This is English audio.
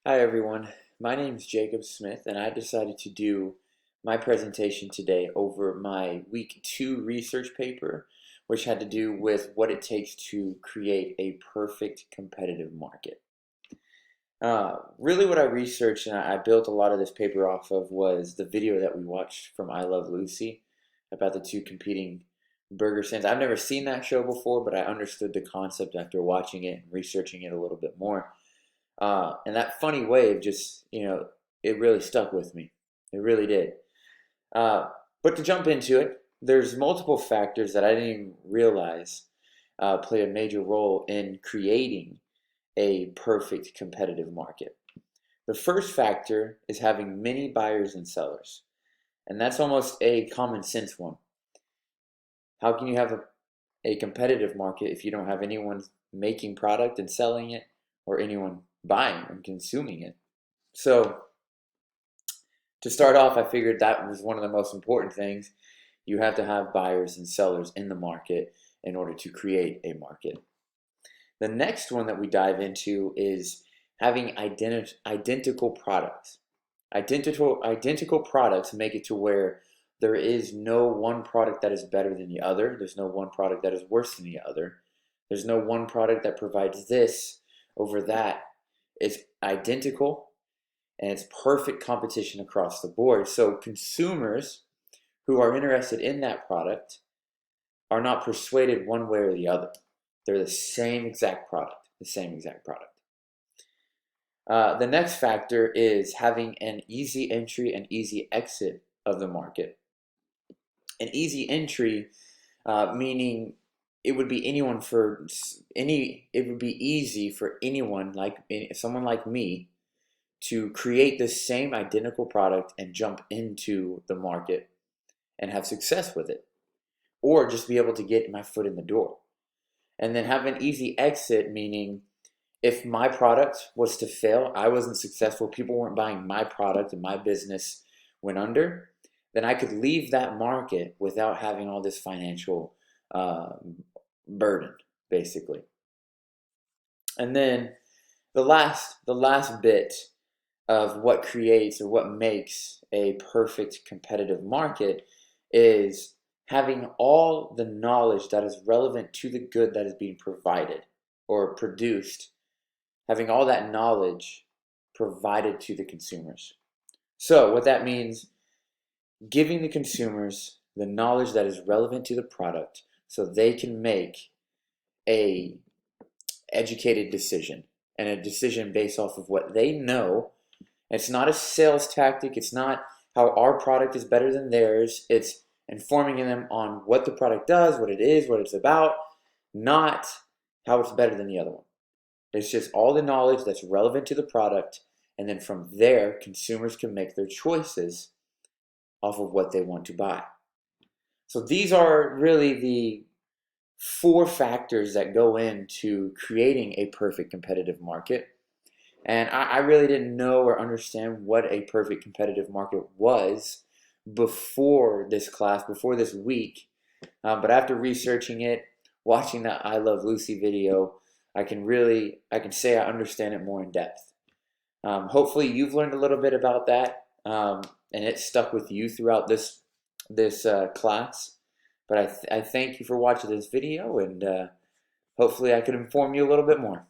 Hi everyone, my name is Jacob Smith and I decided to do my presentation today over my week 2 research paper, which had to do with what it takes to create a perfect competitive market. Really what I researched and I built a lot of this paper off of was the video that we watched from I Love Lucy about the two competing burger stands. I've never seen that show before, but I understood the concept after watching it and researching it a little bit more. And that funny wave just, it really stuck with me. It really did. Uh, but to jump into it, there's multiple factors that I didn't even realize play a major role in creating a perfect competitive market. The first factor is having many buyers and sellers. And that's almost a common sense one. How can you have a competitive market if you don't have anyone making product and selling it or anyone buying and consuming it? So to start off, I figured that was one of the most important things. You have to have buyers and sellers in the market in order to create a market. The next one that we dive into is having identical products. Identical products make it to where there is no one product that is better than the other. There's no one product that is worse than the other. There's no one product that provides this over that. It's identical and it's perfect competition across the board. So consumers who are interested in that product are not persuaded one way or the other. They're the same exact product, the same exact product. The next factor is having an easy entry and easy exit of the market. An easy entry meaning it would be easy for anyone like someone like me to create the same identical product and jump into the market and have success with it, or just be able to get my foot in the door. And then have an easy exit, meaning if my product was to fail, I wasn't successful, people weren't buying my product and my business went under, then I could leave that market without having all this financial burden, basically. And then the last bit of what creates or what makes a perfect competitive market is having all the knowledge that is relevant to the good that is being provided or produced, having all that knowledge provided to the consumers. So what that means, giving the consumers the knowledge that is relevant to the product so they can make a educated decision and a decision based off of what they know. It's not a sales tactic. It's not how our product is better than theirs. It's informing them on what the product does, what it is, what it's about, not how it's better than the other one. It's just all the knowledge that's relevant to the product, and then from there, consumers can make their choices off of what they want to buy. So these are really the 4 factors that go into creating a perfect competitive market. And I really didn't know or understand what a perfect competitive market was before this class, before this week. But after researching it, watching that I Love Lucy video, I can say I understand it more in depth. Hopefully you've learned a little bit about that, and it stuck with you throughout this class. But I thank you for watching this video, and hopefully I could inform you a little bit more.